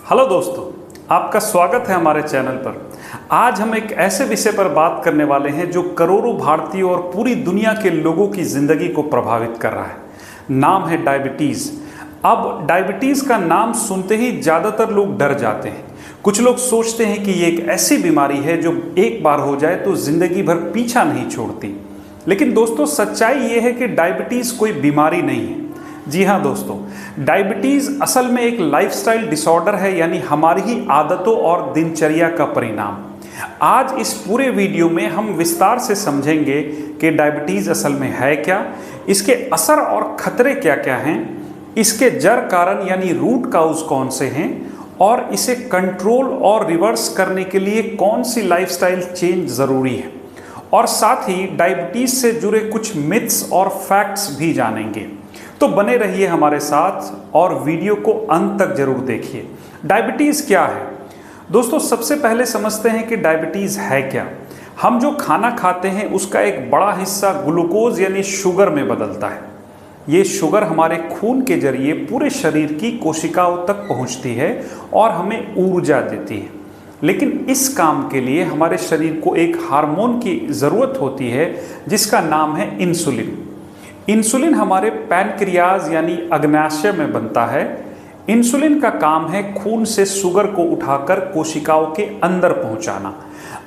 Hello दोस्तों, आपका स्वागत है हमारे चैनल पर। आज हम एक ऐसे विषय पर बात करने वाले हैं जो करोड़ों भारतीयों और पूरी दुनिया के लोगों की ज़िंदगी को प्रभावित कर रहा है। नाम है डायबिटीज़। अब डायबिटीज़ का नाम सुनते ही ज़्यादातर लोग डर जाते हैं। कुछ लोग सोचते हैं कि ये एक ऐसी बीमारी है जो एक बार हो जाए तो ज़िंदगी भर पीछा नहीं छोड़ती। लेकिन दोस्तों, सच्चाई ये है कि डायबिटीज़ कोई बीमारी नहीं है। जी हाँ दोस्तों, डायबिटीज़ असल में एक लाइफस्टाइल डिसऑर्डर है, यानी हमारी ही आदतों और दिनचर्या का परिणाम। आज इस पूरे वीडियो में हम विस्तार से समझेंगे कि डायबिटीज़ असल में है क्या, इसके असर और खतरे क्या क्या हैं, इसके जड़ कारण यानी रूट काउज कौन से हैं, और इसे कंट्रोल और रिवर्स करने के लिए कौन सी लाइफस्टाइल चेंज ज़रूरी है, और साथ ही डायबिटीज़ से जुड़े कुछ मिथ्स और फैक्ट्स भी जानेंगे। तो बने रहिए हमारे साथ और वीडियो को अंत तक जरूर देखिए। डायबिटीज़ क्या है दोस्तों? सबसे पहले समझते हैं कि डायबिटीज़ है क्या। हम जो खाना खाते हैं उसका एक बड़ा हिस्सा ग्लूकोज यानी शुगर में बदलता है। ये शुगर हमारे खून के जरिए पूरे शरीर की कोशिकाओं तक पहुंचती है और हमें ऊर्जा देती है। लेकिन इस काम के लिए हमारे शरीर को एक हार्मोन की ज़रूरत होती है जिसका नाम है इंसुलिन। इंसुलिन हमारे पैनक्रियाज यानी अग्नाशय में बनता है। इंसुलिन का काम है खून से शुगर को उठाकर कोशिकाओं के अंदर पहुंचाना।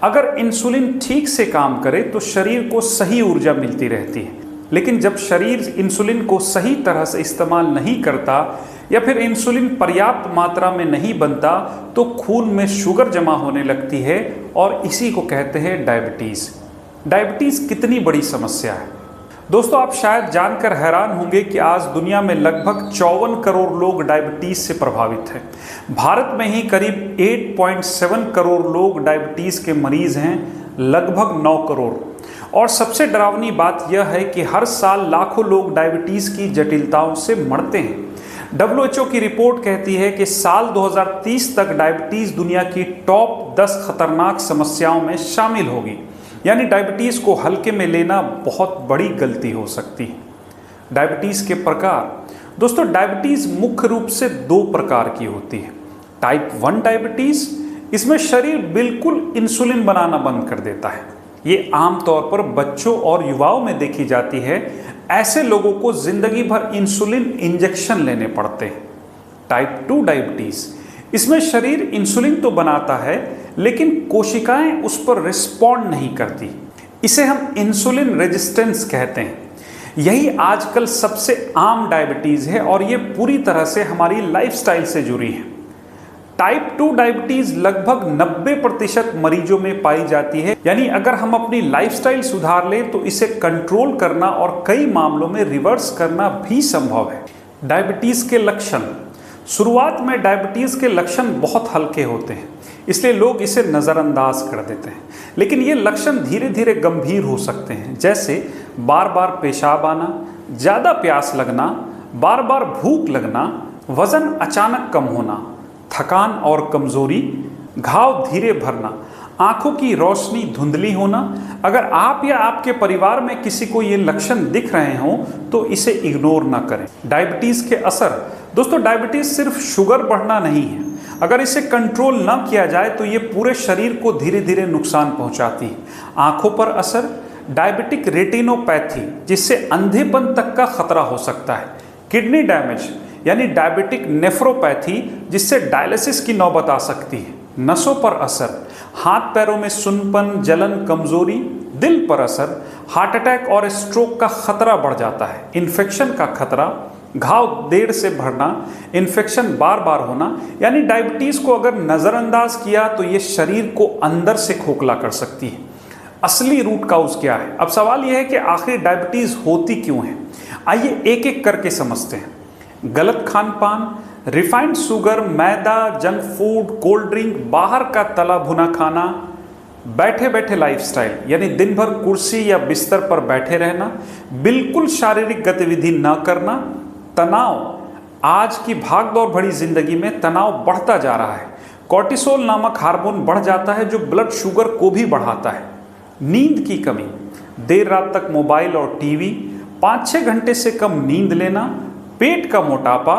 अगर इंसुलिन ठीक से काम करे तो शरीर को सही ऊर्जा मिलती रहती है। लेकिन जब शरीर इंसुलिन को सही तरह से इस्तेमाल नहीं करता या फिर इंसुलिन पर्याप्त मात्रा में नहीं बनता तो खून में शुगर जमा होने लगती है और इसी को कहते हैं डायबिटीज़। डायबिटीज़ कितनी बड़ी समस्या है दोस्तों, आप शायद जानकर हैरान होंगे कि आज दुनिया में लगभग 54 करोड़ लोग डायबिटीज़ से प्रभावित हैं। भारत में ही करीब 8.7 करोड़ लोग डायबिटीज़ के मरीज़ हैं, लगभग 9 करोड़। और सबसे डरावनी बात यह है कि हर साल लाखों लोग डायबिटीज़ की जटिलताओं से मरते हैं। WHO की रिपोर्ट कहती है कि साल 2030 तक डायबिटीज़ दुनिया की टॉप 10 खतरनाक समस्याओं में शामिल होगी। यानी डायबिटीज़ को हल्के में लेना बहुत बड़ी गलती हो सकती है। डायबिटीज़ के प्रकार दोस्तों, डायबिटीज़ मुख्य रूप से 2 प्रकार की होती है। टाइप 1 डायबिटीज़, इसमें शरीर बिल्कुल इंसुलिन बनाना बंद कर देता है। ये आमतौर पर बच्चों और युवाओं में देखी जाती है। ऐसे लोगों को जिंदगी भर इंसुलिन इंजेक्शन लेने पड़ते हैं। टाइप 2 डायबिटीज़, इसमें शरीर इंसुलिन तो बनाता है लेकिन कोशिकाएं उस पर रिस्पॉन्ड नहीं करती। इसे हम इंसुलिन रेजिस्टेंस कहते हैं। यही आजकल सबसे आम डायबिटीज़ है और ये पूरी तरह से हमारी लाइफस्टाइल से जुड़ी है। टाइप 2 डायबिटीज़ लगभग 90% मरीजों में पाई जाती है। यानी अगर हम अपनी लाइफस्टाइल सुधार लें तो इसे कंट्रोल करना और कई मामलों में रिवर्स करना भी संभव है। डायबिटीज़ के लक्षण, शुरुआत में डायबिटीज़ के लक्षण बहुत हल्के होते हैं, इसलिए लोग इसे नज़रअंदाज कर देते हैं। लेकिन ये लक्षण धीरे धीरे गंभीर हो सकते हैं, जैसे बार बार पेशाब आना, ज़्यादा प्यास लगना, बार बार भूख लगना, वज़न अचानक कम होना, थकान और कमज़ोरी, घाव धीरे भरना, आँखों की रोशनी धुंधली होना। अगर आप या आपके परिवार में किसी को ये लक्षण दिख रहे हों तो इसे इग्नोर ना करें। डायबिटीज़ के असर दोस्तों, डायबिटीज़ सिर्फ शुगर बढ़ना नहीं है। अगर इसे कंट्रोल ना किया जाए तो ये पूरे शरीर को धीरे धीरे नुकसान पहुंचाती है। आँखों पर असर, डायबिटिक रेटिनोपैथी जिससे अंधेपन तक का खतरा हो सकता है। किडनी डैमेज यानी डायबिटिक नेफ्रोपैथी जिससे डायलिसिस की नौबत आ सकती है। नसों पर असर, हाथ पैरों में सुन्नपन, जलन, कमजोरी। दिल पर असर, हार्ट अटैक और स्ट्रोक का खतरा बढ़ जाता है। इन्फेक्शन का खतरा, घाव देर से भरना, इन्फेक्शन बार बार होना। यानी डायबिटीज़ को अगर नज़रअंदाज किया तो ये शरीर को अंदर से खोखला कर सकती है। असली रूट काउज क्या है? अब सवाल यह है कि आखिर डायबिटीज़ होती क्यों है। आइए एक एक करके समझते हैं। गलत खान पान, रिफाइंड शुगर, मैदा, जंक फूड, कोल्ड ड्रिंक, बाहर का तला भुना खाना, बैठे बैठे लाइफस्टाइल यानी दिन भर कुर्सी या बिस्तर पर बैठे रहना, बिल्कुल शारीरिक गतिविधि न करना, तनाव, आज की भागदौड़ भरी जिंदगी में तनाव बढ़ता जा रहा है। कॉर्टिसोल नामक हार्मोन बढ़ जाता है जो ब्लड शुगर को भी बढ़ाता है। नींद की कमी, देर रात तक मोबाइल और टीवी, 5-6 घंटे से कम नींद लेना, पेट का मोटापा,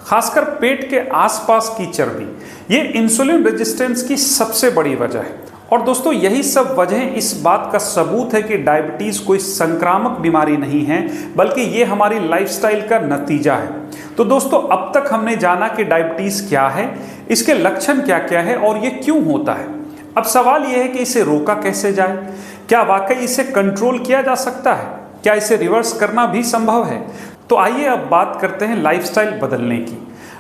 खासकर पेट के आसपास की चर्बी, ये इंसुलिन रेजिस्टेंस की सबसे बड़ी वजह है। और दोस्तों यही सब वजह इस बात का सबूत है कि डायबिटीज कोई संक्रामक बीमारी नहीं है, बल्कि ये हमारी लाइफस्टाइल का नतीजा है। तो दोस्तों अब तक हमने जाना कि डायबिटीज क्या है, इसके लक्षण क्या क्या है और ये क्यों होता है। अब सवाल यह है कि इसे रोका कैसे जाए, क्या वाकई इसे कंट्रोल किया जा सकता है, क्या इसे रिवर्स करना भी संभव है। तो आइए अब बात करते हैं लाइफस्टाइल बदलने की।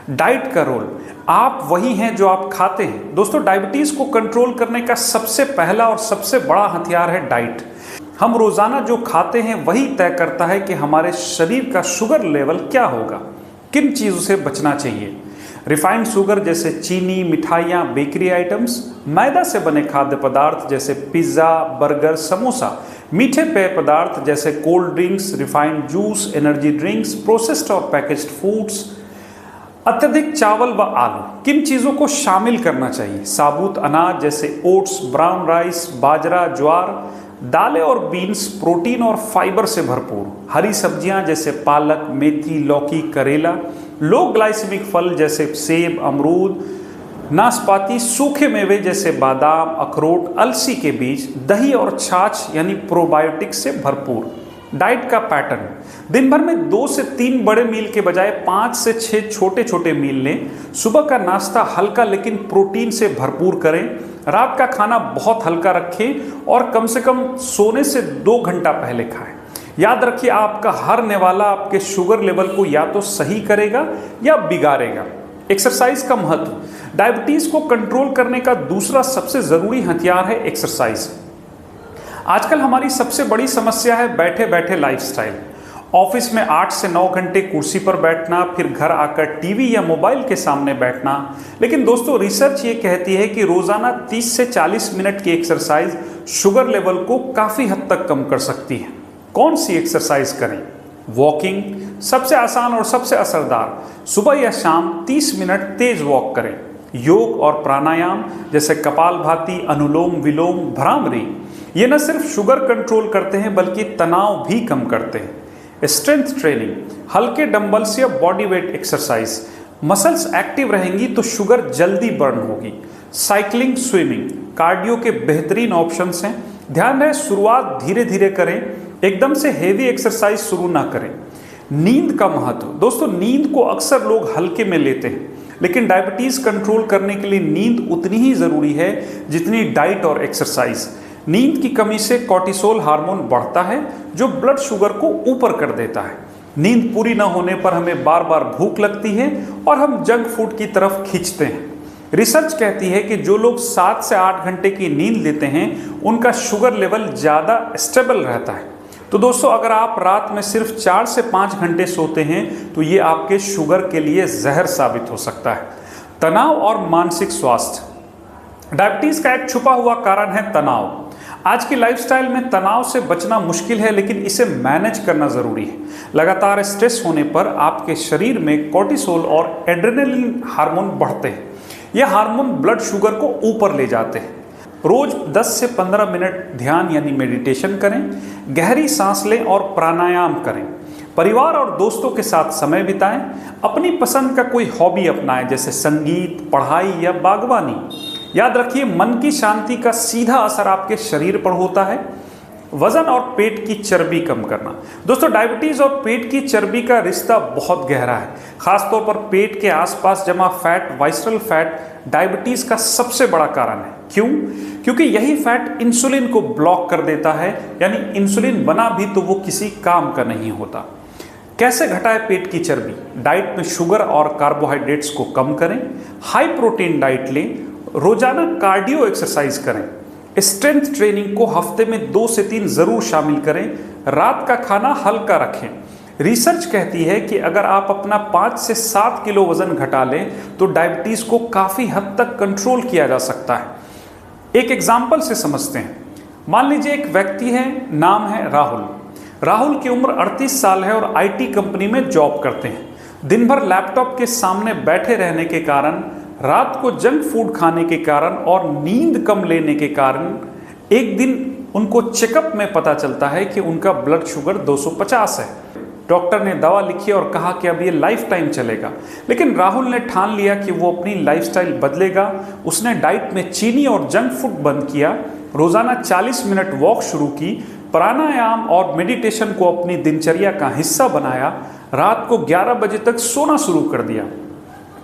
डाइट का रोल, आप वही हैं जो आप खाते हैं। दोस्तों डायबिटीज को कंट्रोल करने का सबसे पहला और सबसे बड़ा हथियार है डाइट। हम रोजाना जो खाते हैं वही तय करता है कि हमारे शरीर का शुगर लेवल क्या होगा, किन चीजों से बचना चाहिए। रिफाइंड शुगर जैसे चीनी, मिठाइयाँ, बेकरी आइटम्स, मैदा से बने खाद्य पदार्थ जैसे पिज्ज़ा, बर्गर, समोसा, मीठे पेय पदार्थ जैसे cold drinks, refined juice, energy drinks, processed और पैकेज्ड फूड्स, अत्यधिक चावल व आलू, किन चीज़ों को शामिल करना चाहिए। साबुत अनाज जैसे ओट्स, ब्राउन राइस, बाजरा, ज्वार, दालें और बीन्स प्रोटीन और फाइबर से भरपूर। हरी सब्जियां जैसे पालक, मेथी, लौकी, करेला। लो ग्लाइसेमिक फल जैसे सेब, अमरूद, नाशपाती। सूखे मेवे जैसे बादाम, अखरोट, अलसी के बीज। दही और छाछ यानी प्रोबायोटिक से भरपूर। डाइट का पैटर्न, दिन भर में 2 से 3 बड़े मील के बजाय 5 से 6 छोटे छोटे मील लें। सुबह का नाश्ता हल्का लेकिन प्रोटीन से भरपूर करें। रात का खाना बहुत हल्का रखें और कम से कम सोने से 2 घंटा पहले खाएं। याद रखिए, आपका हर निवाला आपके शुगर लेवल को या तो सही करेगा या बिगाड़ेगा। एक्सरसाइज का महत्व, डायबिटीज को कंट्रोल करने का दूसरा सबसे जरूरी हथियार है एक्सरसाइज। आजकल हमारी सबसे बड़ी समस्या है बैठे बैठे लाइफस्टाइल। ऑफिस में 8 से 9 घंटे कुर्सी पर बैठना, फिर घर आकर टीवी या मोबाइल के सामने बैठना। लेकिन दोस्तों रिसर्च ये कहती है कि रोजाना 30 से 40 मिनट की एक्सरसाइज शुगर लेवल को काफ़ी हद तक कम कर सकती है। कौन सी एक्सरसाइज करें? वॉकिंग सबसे आसान और सबसे असरदार। सुबह या शाम 30 मिनट तेज वॉक करें। योग और प्राणायाम जैसे कपालभाति, अनुलोम विलोम, भ्रामरी, ये न सिर्फ शुगर कंट्रोल करते हैं बल्कि तनाव भी कम करते हैं। स्ट्रेंथ ट्रेनिंग, हल्के डंबल्स या body weight exercise. Muscles active रहेंगी तो शुगर जल्दी बर्न होगी। साइकिलिंग, स्विमिंग, कार्डियो के बेहतरीन ऑप्शंस हैं। ध्यान रहे शुरुआत धीरे धीरे करें, एकदम से हेवी एक्सरसाइज शुरू ना करें। नींद का महत्व, दोस्तों नींद को अक्सर लोग हल्के में लेते हैं, लेकिन डायबिटीज कंट्रोल करने के लिए नींद उतनी ही जरूरी है जितनी डाइट और एक्सरसाइज। नींद की कमी से कॉर्टिसोल हार्मोन बढ़ता है जो ब्लड शुगर को ऊपर कर देता है। नींद पूरी न होने पर हमें बार बार भूख लगती है और हम जंक फूड की तरफ खींचते हैं। रिसर्च कहती है कि जो लोग 7 से 8 घंटे की नींद लेते हैं उनका शुगर लेवल ज़्यादा स्टेबल रहता है। तो दोस्तों अगर आप रात में सिर्फ 4 से 5 घंटे सोते हैं तो ये आपके शुगर के लिए जहर साबित हो सकता है। तनाव और मानसिक स्वास्थ्य, डायबिटीज का एक छुपा हुआ कारण है तनाव। आज की लाइफस्टाइल में तनाव से बचना मुश्किल है, लेकिन इसे मैनेज करना जरूरी है। लगातार स्ट्रेस होने पर आपके शरीर में कॉर्टिसोल और एड्रेनलिन हार्मोन बढ़ते हैं। यह हार्मोन ब्लड शुगर को ऊपर ले जाते हैं। रोज 10 से 15 मिनट ध्यान यानी मेडिटेशन करें, गहरी सांस लें और प्राणायाम करें। परिवार और दोस्तों के साथ समय बिताएं। अपनी पसंद का कोई हॉबी अपनाएं जैसे संगीत, पढ़ाई या बागवानी। याद रखिए मन की शांति का सीधा असर आपके शरीर पर होता है। वजन और पेट की चर्बी कम करना, दोस्तों डायबिटीज और पेट की चर्बी का रिश्ता बहुत गहरा है। खासतौर पर पेट के आसपास जमा फैट, वाइसरल फैट, डायबिटीज का सबसे बड़ा कारण है। क्यों? क्योंकि यही फैट इंसुलिन को ब्लॉक कर देता है, यानी इंसुलिन बना भी तो वो किसी काम का नहीं होता। कैसे घटाएं पेट की चर्बी? डाइट में शुगर और कार्बोहाइड्रेट्स को कम करें, हाई प्रोटीन डाइट लें, रोजाना कार्डियो एक्सरसाइज करें, स्ट्रेंथ ट्रेनिंग को हफ्ते में 2 से 3 जरूर शामिल करें, रात का खाना हल्का रखें। रिसर्च कहती है कि अगर आप अपना 5 से 7 किलो वजन घटा लें तो डायबिटीज को काफी हद तक कंट्रोल किया जा सकता है। एक एग्जाम्पल से समझते हैं। मान लीजिए एक व्यक्ति है, नाम है राहुल। राहुल की उम्र 38 साल है और आईटी कंपनी में जॉब करते हैं। दिन भर लैपटॉप के सामने बैठे रहने के कारण, रात को जंक फूड खाने के कारण और नींद कम लेने के कारण एक दिन उनको चेकअप में पता चलता है कि उनका ब्लड शुगर 250 है। डॉक्टर ने दवा लिखी और कहा कि अब ये लाइफ टाइम चलेगा। लेकिन राहुल ने ठान लिया कि वो अपनी लाइफस्टाइल बदलेगा। उसने डाइट में चीनी और जंक फूड बंद किया, रोजाना 40 मिनट वॉक शुरू की, प्राणायाम और मेडिटेशन को अपनी दिनचर्या का हिस्सा बनाया, रात को 11 बजे तक सोना शुरू कर दिया।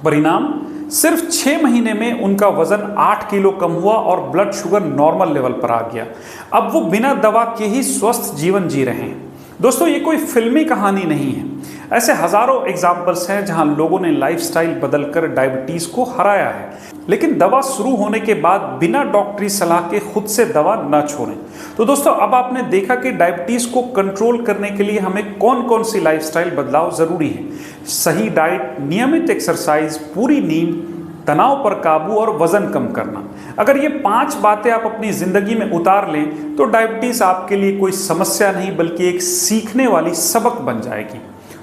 परिणाम, सिर्फ 6 महीने में उनका वजन 8 किलो कम हुआ और ब्लड शुगर नॉर्मल लेवल पर आ गया। अब वो बिना दवा के ही स्वस्थ जीवन जी रहे हैं। दोस्तों, ये कोई फिल्मी कहानी नहीं है। ऐसे हजारों एग्जाम्पल्स हैं जहां लोगों ने लाइफस्टाइल बदलकर डायबिटीज को हराया है। लेकिन दवा शुरू होने के बाद बिना डॉक्टरी सलाह के खुद से दवा न छोड़ें। तो दोस्तों, अब आपने देखा कि डायबिटीज को कंट्रोल करने के लिए हमें कौन कौन सी लाइफस्टाइल बदलाव जरूरी है। सही डाइट, नियमित एक्सरसाइज, पूरी नींद, तनाव पर काबू और वजन कम करना। अगर ये 5 बातें आप अपनी जिंदगी में उतार लें तो डायबिटीज आपके लिए कोई समस्या नहीं बल्कि एक सीखने वाली सबक बन जाएगी।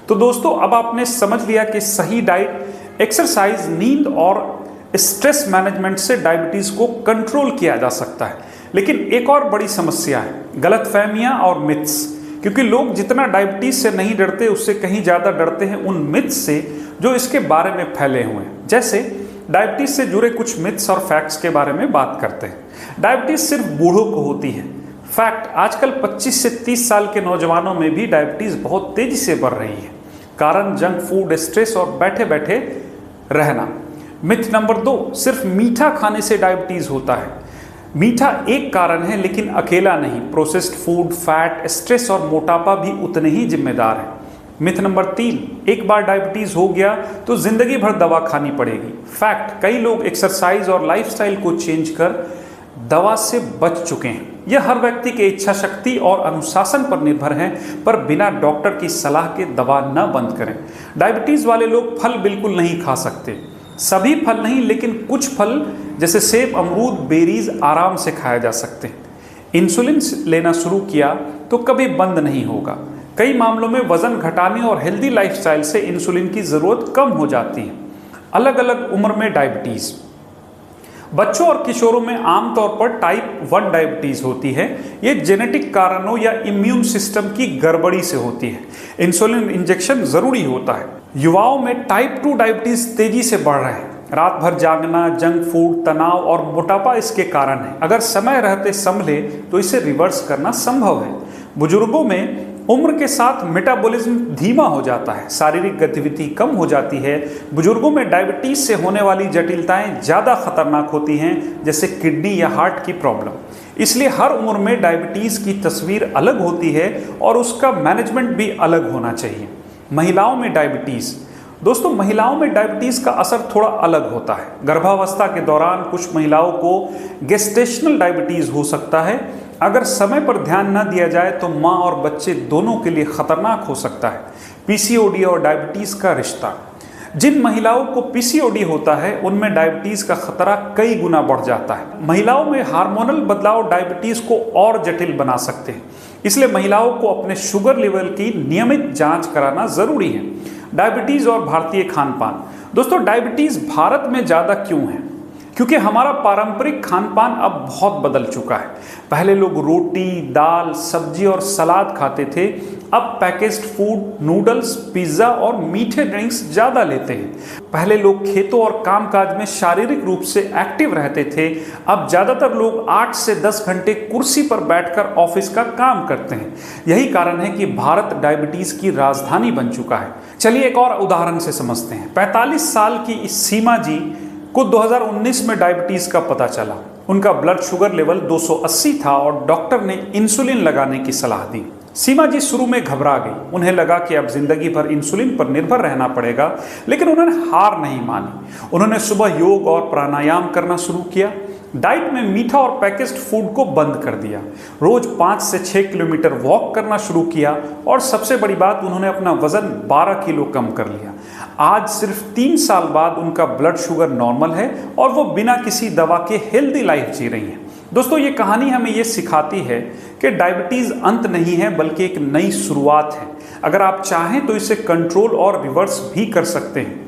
तो दोस्तों, अब आपने समझ लिया कि सही डाइट, एक्सरसाइज, नींद और स्ट्रेस मैनेजमेंट से डायबिटीज को कंट्रोल किया जा सकता है। लेकिन एक और बड़ी समस्या है गलतफहमियां और मिथ्स। क्योंकि लोग जितना डायबिटीज से नहीं डरते उससे कहीं ज्यादा डरते हैं उन मिथ्स से जो इसके बारे में फैले हुए हैं। जैसे डायबिटीज से जुड़े कुछ मिथ्स और फैक्ट्स के बारे में बात करते हैं। डायबिटीज सिर्फ बूढ़ों को होती है। फैक्ट, आजकल 25 से 30 साल के नौजवानों में भी डायबिटीज बहुत तेजी से बढ़ रही है। कारण जंक फूड, स्ट्रेस और बैठे बैठे रहना। मिथ नंबर 2, सिर्फ मीठा खाने से डायबिटीज होता है। मीठा एक कारण है लेकिन अकेला नहीं। प्रोसेस्ड फूड, फैट, स्ट्रेस और मोटापा भी उतने ही जिम्मेदार हैं। मिथ नंबर 3, एक बार डायबिटीज हो गया तो जिंदगी भर दवा खानी पड़ेगी। फैक्ट, कई लोग एक्सरसाइज और लाइफस्टाइल को चेंज कर दवा से बच चुके हैं। यह हर व्यक्ति की इच्छा शक्ति और अनुशासन पर निर्भर है, पर बिना डॉक्टर की सलाह के दवा न बंद करें। डायबिटीज वाले लोग फल बिल्कुल नहीं खा सकते। सभी फल नहीं, लेकिन कुछ फल जैसे सेब, अमरूद, बेरीज आराम से खाया जा सकते हैं। इंसुलिन लेना शुरू किया तो कभी बंद नहीं होगा। कई मामलों में वजन घटाने और हेल्दी लाइफस्टाइल से इंसुलिन की जरूरत कम हो जाती है। अलग अलग उम्र में डायबिटीज। बच्चों और किशोरों में आमतौर पर टाइप 1 डायबिटीज होती है। ये जेनेटिक कारणों या इम्यून सिस्टम की गड़बड़ी से होती है। इंसुलिन इंजेक्शन जरूरी होता है। युवाओं में टाइप 2 डायबिटीज तेजी से बढ़ रहा है। रात भर जागना, जंक फूड, तनाव और मोटापा इसके कारण है। अगर समय रहते संभले तो इसे रिवर्स करना संभव है। बुजुर्गों में उम्र के साथ मेटाबॉलिज्म धीमा हो जाता है, शारीरिक गतिविधि कम हो जाती है। बुजुर्गों में डायबिटीज से होने वाली जटिलताएं ज़्यादा खतरनाक होती हैं, जैसे किडनी या हार्ट की प्रॉब्लम। इसलिए हर उम्र में डायबिटीज की तस्वीर अलग होती है और उसका मैनेजमेंट भी अलग होना चाहिए। महिलाओं में डायबिटीज। दोस्तों, महिलाओं में डायबिटीज का असर थोड़ा अलग होता है। गर्भावस्था के दौरान कुछ महिलाओं को गेस्टेशनल डायबिटीज हो सकता है। अगर समय पर ध्यान न दिया जाए तो माँ और बच्चे दोनों के लिए खतरनाक हो सकता है। पीसीओडी और डायबिटीज का रिश्ता। जिन महिलाओं को पीसीओडी होता है उनमें डायबिटीज का खतरा कई गुना बढ़ जाता है। महिलाओं में हार्मोनल बदलाव डायबिटीज को और जटिल बना सकते हैं। इसलिए महिलाओं को अपने शुगर लेवल की नियमित जांच कराना जरूरी है। डायबिटीज और भारतीय खान पान। दोस्तों, डायबिटीज भारत में ज़्यादा क्यों है? क्योंकि हमारा पारंपरिक खान पान अब बहुत बदल चुका है। पहले लोग रोटी, दाल, सब्जी और सलाद खाते थे। अब पैकेज्ड फूड, नूडल्स, पिज्ज़ा और मीठे ड्रिंक्स ज़्यादा लेते हैं। पहले लोग खेतों और कामकाज में शारीरिक रूप से एक्टिव रहते थे। अब ज़्यादातर लोग 8 से 10 घंटे कुर्सी पर बैठकर ऑफिस का काम करते हैं। यही कारण है कि भारत डायबिटीज़ की राजधानी बन चुका है। चलिए एक और उदाहरण से समझते हैं। 45 साल की इस सीमा जी को 2019 में डायबिटीज का पता चला। उनका ब्लड शुगर लेवल 280 था और डॉक्टर ने इंसुलिन लगाने की सलाह दी। सीमा जी शुरू में घबरा गई। उन्हें लगा कि अब जिंदगी भर इंसुलिन पर निर्भर रहना पड़ेगा, लेकिन उन्होंने हार नहीं मानी। उन्होंने सुबह योग और प्राणायाम करना शुरू किया। डाइट में मीठा और पैकेज्ड फूड को बंद कर दिया। रोज 5 से 6 किलोमीटर वॉक करना शुरू किया और सबसे बड़ी बात, उन्होंने अपना वजन 12 किलो कम कर लिया। आज सिर्फ 3 साल बाद उनका ब्लड शुगर नॉर्मल है और वो बिना किसी दवा के हेल्दी लाइफ जी रही हैं। दोस्तों, ये कहानी हमें ये सिखाती है कि डायबिटीज़ अंत नहीं है बल्कि एक नई शुरुआत है। अगर आप चाहें तो इसे कंट्रोल और रिवर्स भी कर सकते हैं।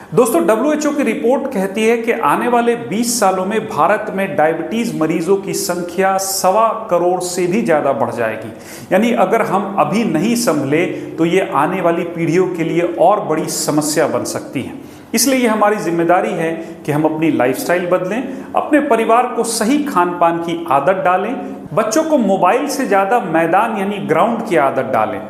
दोस्तों, WHO की रिपोर्ट कहती है कि आने वाले 20 सालों में भारत में डायबिटीज मरीजों की संख्या 1.25 करोड़ से भी ज्यादा बढ़ जाएगी। यानी अगर हम अभी नहीं संभले तो ये आने वाली पीढ़ियों के लिए और बड़ी समस्या बन सकती है। इसलिए ये हमारी जिम्मेदारी है कि हम अपनी लाइफस्टाइल बदलें, अपने परिवार को सही खान पान की आदत डालें, बच्चों को मोबाइल से ज़्यादा मैदान यानी ग्राउंड की आदत डालें।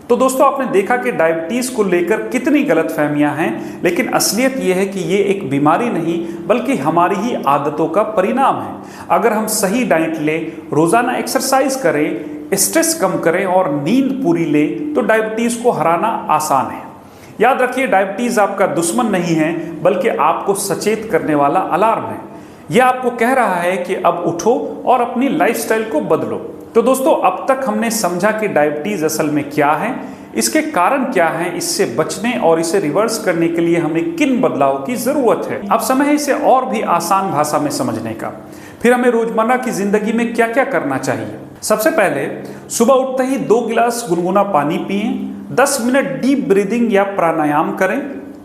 तो दोस्तों, आपने देखा कि डायबिटीज़ को लेकर कितनी गलतफहमियां हैं, लेकिन असलियत यह है कि ये एक बीमारी नहीं बल्कि हमारी ही आदतों का परिणाम है। अगर हम सही डाइट लें, रोज़ाना एक्सरसाइज करें, स्ट्रेस कम करें और नींद पूरी लें तो डायबिटीज़ को हराना आसान है। याद रखिए, डायबिटीज आपका दुश्मन नहीं है बल्कि आपको सचेत करने वाला अलार्म है। यह आपको कह रहा है कि अब उठो और अपनी लाइफस्टाइल को बदलो। तो दोस्तों, अब तक हमने समझा कि डायबिटीज असल में क्या है, इसके कारण क्या है, इससे बचने और इसे रिवर्स करने के लिए हमें किन बदलावों की जरूरत है। अब समय है इसे और भी आसान भाषा में समझने का। फिर हमें रोजमर्रा की जिंदगी में क्या क्या करना चाहिए। सबसे पहले सुबह उठते ही 2 गिलास गुनगुना पानी पिएं, 10 मिनट डीप ब्रीदिंग या प्राणायाम करें,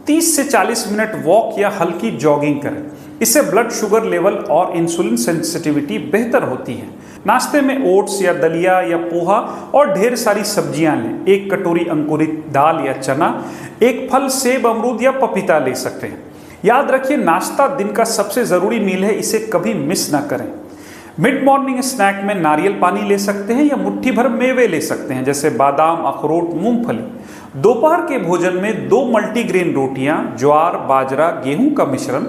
30 से 40 मिनट वॉक या हल्की जॉगिंग करें। इससे ब्लड शुगर लेवल और इंसुलिन सेंसिटिविटी बेहतर होती है। नाश्ते में ओट्स या दलिया या पोहा और ढेर सारी सब्जियां लें। 1 कटोरी अंकुरित दाल या चना, 1 फल सेब, अमरूद या पपीता ले सकते हैं। याद रखिए, नाश्ता दिन का सबसे ज़रूरी मील है, इसे कभी मिस ना करें। मिड मॉर्निंग स्नैक में नारियल पानी ले सकते हैं या मुट्ठी भर मेवे ले सकते हैं, जैसे बादाम, अखरोट, मूंगफली। दोपहर के भोजन में 2 मल्टीग्रेन रोटियां, ज्वार, बाजरा, गेहूं का मिश्रण,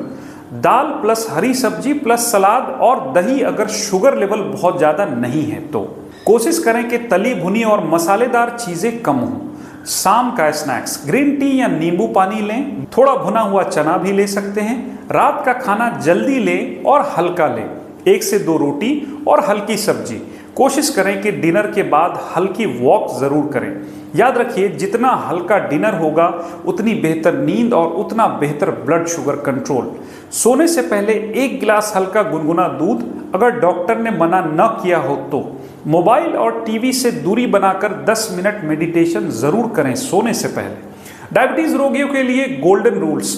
दाल प्लस हरी सब्जी प्लस सलाद और दही अगर शुगर लेवल बहुत ज़्यादा नहीं है तो। कोशिश करें कि तली भुनी और मसालेदार चीज़ें कम हों। शाम का स्नैक्स, ग्रीन टी या नींबू पानी लें, थोड़ा भुना हुआ चना भी ले सकते हैं। रात का खाना जल्दी लें और हल्का लें, 1 से 2 रोटी और हल्की सब्जी। कोशिश करें कि डिनर के बाद हल्की वॉक ज़रूर करें। याद रखिए, जितना हल्का डिनर होगा उतनी बेहतर नींद और उतना बेहतर ब्लड शुगर कंट्रोल। सोने से पहले 1 गिलास हल्का गुनगुना दूध, अगर डॉक्टर ने मना न किया हो तो। मोबाइल और टीवी से दूरी बनाकर 10 मिनट मेडिटेशन ज़रूर करें सोने से पहले। डायबिटीज़ रोगियों के लिए गोल्डन रूल्स: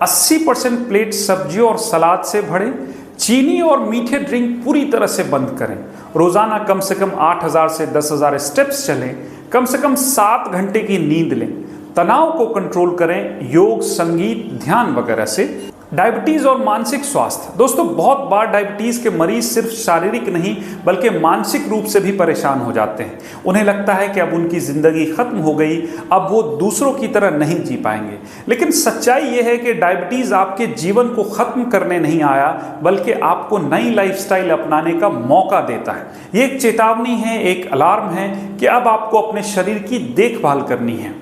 80% प्लेट सब्जियों और सलाद से भरें। चीनी और मीठे ड्रिंक पूरी तरह से बंद करें। रोजाना कम से कम 8000 से 10,000 स्टेप्स चलें। कम से कम 7 घंटे की नींद लें। तनाव को कंट्रोल करें, योग, संगीत, ध्यान वगैरह से। डायबिटीज़ और मानसिक स्वास्थ्य। दोस्तों, बहुत बार डायबिटीज़ के मरीज सिर्फ शारीरिक नहीं बल्कि मानसिक रूप से भी परेशान हो जाते हैं। उन्हें लगता है कि अब उनकी ज़िंदगी ख़त्म हो गई, अब वो दूसरों की तरह नहीं जी पाएंगे। लेकिन सच्चाई ये है कि डायबिटीज़ आपके जीवन को ख़त्म करने नहीं आया बल्कि आपको नई लाइफस्टाइल अपनाने का मौका देता है। ये एक चेतावनी है, एक अलार्म है कि अब आपको अपने शरीर की देखभाल करनी है।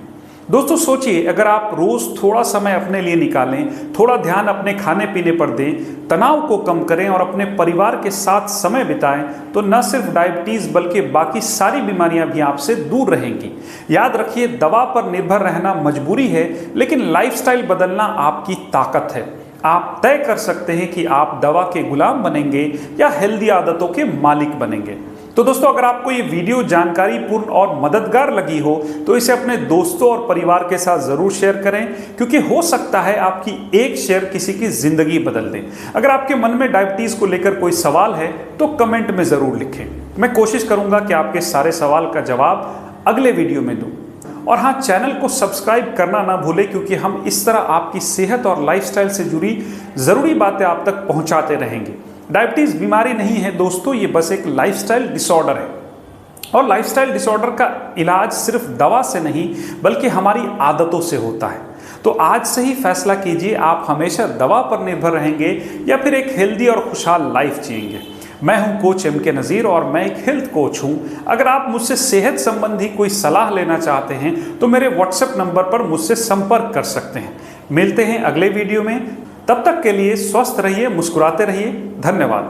दोस्तों, सोचिए, अगर आप रोज़ थोड़ा समय अपने लिए निकालें, थोड़ा ध्यान अपने खाने पीने पर दें, तनाव को कम करें और अपने परिवार के साथ समय बिताएं, तो न सिर्फ डायबिटीज़ बल्कि बाकी सारी बीमारियां भी आपसे दूर रहेंगी। याद रखिए, दवा पर निर्भर रहना मजबूरी है, लेकिन लाइफस्टाइल बदलना आपकी ताकत है। आप तय कर सकते हैं कि आप दवा के गुलाम बनेंगे या हेल्दी आदतों के मालिक बनेंगे। तो दोस्तों, अगर आपको ये वीडियो जानकारीपूर्ण और मददगार लगी हो तो इसे अपने दोस्तों और परिवार के साथ ज़रूर शेयर करें, क्योंकि हो सकता है आपकी एक शेयर किसी की ज़िंदगी बदल दे। अगर आपके मन में डायबिटीज़ को लेकर कोई सवाल है तो कमेंट में ज़रूर लिखें। मैं कोशिश करूँगा कि आपके सारे सवाल का जवाब अगले वीडियो में दूँ। और हाँ, चैनल को सब्सक्राइब करना ना भूलें, क्योंकि हम इस तरह आपकी सेहत और लाइफस्टाइल से जुड़ी ज़रूरी बातें आप तक पहुँचाते रहेंगे। डायबिटीज़ बीमारी नहीं है दोस्तों, ये बस एक लाइफस्टाइल डिसऑर्डर है। और लाइफस्टाइल डिसऑर्डर का इलाज सिर्फ दवा से नहीं बल्कि हमारी आदतों से होता है। तो आज से ही फैसला कीजिए, आप हमेशा दवा पर निर्भर रहेंगे या फिर एक हेल्दी और खुशहाल लाइफ जिएंगे। मैं हूं कोच MK नज़ीर और मैं एक हेल्थ कोच हूं। अगर आप मुझसे सेहत संबंधी कोई सलाह लेना चाहते हैं तो मेरे व्हाट्सएप नंबर पर मुझसे संपर्क कर सकते हैं। मिलते हैं अगले वीडियो में, तब तक के लिए स्वस्थ रहिए, मुस्कुराते रहिए। धन्यवाद।